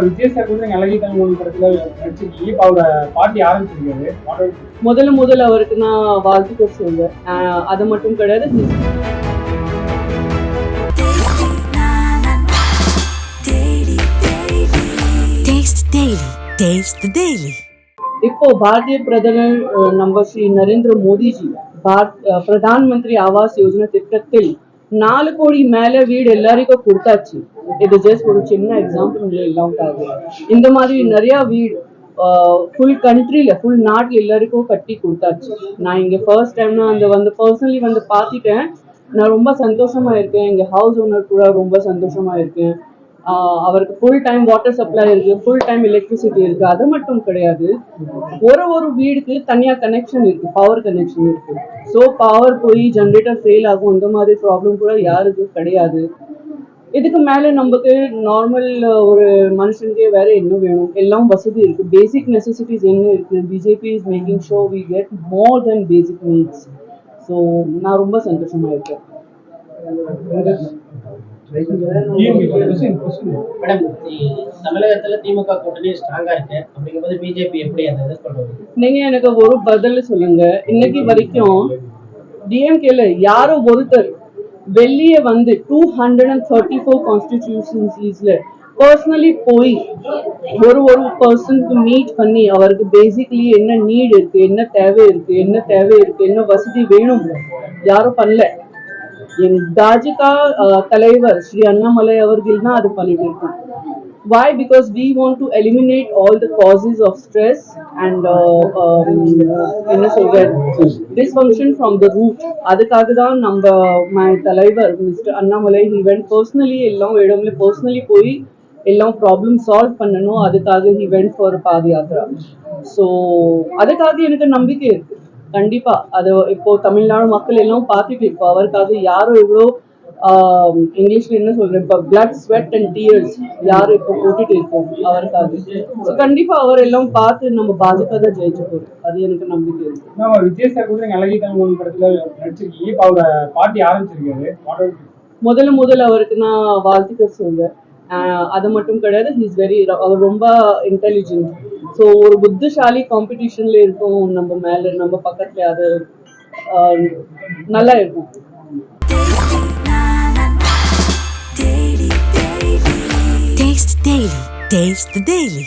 Vijay sir கூட அழகி தமிழ் படத்துல நடிச்சிருக்கீங்க. இப்ப அவரோட பாட்டி ஆரம்பிச்சிருக்காரு. முதல்ல அவருக்கு நான் வாழ்த்துக்கள் சொல்றேன். அது மட்டும் கிடையாது, இப்போ பாரதிய பிரதமர் நம்ம ஸ்ரீ நரேந்திர மோடிஜி பிரதான் ஆவாஸ் யோஜனா திட்டத்தில் 4 கோடி மேல வீடு எல்லாருக்கும் கொடுத்தாச்சு. இது ஜஸ்ட் ஒரு சின்ன எக்ஸாம்பிள் எல்லாம். இந்த மாதிரி நிறைய வீடு ஃபுல் கண்ட்ரில ஃபுல் நாட்டில் எல்லாருக்கும் கட்டி கொடுத்தாச்சு. நான் இங்க ஃபர்ஸ்ட் டைம் நான் பர்சனலி பார்த்துட்டேன். நான் ரொம்ப சந்தோஷமா இருக்கேன். எங்க ஹவுஸ் ஓனர் கூட ரொம்ப சந்தோஷமா இருக்கேன். அவருக்கு ஃபுல் டைம் வாட்டர் சப்ளை இருக்கு, ஃபுல் டைம் எலக்ட்ரிசிட்டி இருக்கு. அது மட்டும் கிடையாது, ஒரு வீடுக்கு தனியா கனெக்ஷன் இருக்கு, பவர் கனெக்ஷன் இருக்கு. ஸோ பவர் போய் ஜென்ரேட்டர் ஃபெயில் ஆகும், அந்த மாதிரி ப்ராப்ளம் கூட யாருக்கும் கிடையாது. இதுக்கு மேல நமக்கு நார்மல் ஒரு மனுஷனுக்கே வேற என்ன வேணும்? எல்லாம் வசதி இருக்கு, பேசிக் நெசசிட்டிஸ் என்ன இருக்கு. BJP is making sure we get more then basic needs. So நான் ரொம்ப சந்தோஷமா இருக்கேன். மேடம், தமிழகத்துல திமுக கூட்டணி ஸ்ட்ராங்கா இருக்கு. அப்படிங்கும்போது பிஜேபி எப்படி அதை எதிர்கொள்வது? நீங்க எனக்கு ஒரு பதில் சொல்லுங்க. இன்னைக்கு வரைக்கும் டிஎம்கேல யாரோ ஒருத்தர் வெளியே 234 கான்ஸ்டிடியூஷன்ஸ்ல பர்சனலி போய் ஒரு பர்சனுக்கு மீட் பண்ணி அவருக்கு பேசிக்கலி என்ன நீட் இருக்கு, என்ன தேவை இருக்கு, என்ன வசதி வேணும், யாரும் பண்ணல. என் பாஜக தலைவர் ஸ்ரீ அண்ணாமலை அவர்கள் தான் அது பண்ணிட்டு இருக்கோம். Why? Because we want to eliminate all the causes of stress and dysfunction from the root. அதுக்காக தான் நம்ம my தலைவர் mister Annamalai he went personally எல்லாம் இடம்ல personally போய் எல்லாம் ப்ராப்ளம் சால்வ் பண்ணணும். அதுக்காக he went for பாதயாத்ரா. ஸோ அதுக்காக எனக்கு நம்பிக்கை இருக்கு. கண்டிப்பா அது இப்போ தமிழ்நாடு மக்கள் எல்லாம் பார்த்துட்டு இப்போ அவருக்காக யாரும் எவ்வளோ இங்கிலீஷ்ல என்ன சொல்றேன், இப்போ பிளட் ஸ்வெட் அண்ட் டியர்ஸ் யாரும் இப்போ போட்டுட்டு இருக்கோம் அவருக்காக. கண்டிப்பா அவர் எல்லாம் பார்த்து நம்ம பாஜக தான் ஜெயிச்ச போறோம். அது எனக்கு நம்பிக்கை இருக்கு. விஜய் சார் கூட அழகி தமிழ் படத்துல நடிச்சிருக்கீங்க. இப்ப அவரோட பாட்டி ஆரம்பிச்சிருக்காரு. முதல்ல அவருக்கு நான் வாழ்த்துக்கள் சொல்றேன். அது மட்டும் கிடையாது, அவர் ரொம்ப இன்டெலிஜென்ட். ஸோ ஒரு புத்திசாலி காம்படிஷன்ல இருக்கும் நம்ம மேல, நம்ம பக்கத்துல. அது நல்லா இருக்கும். Taste the Daily.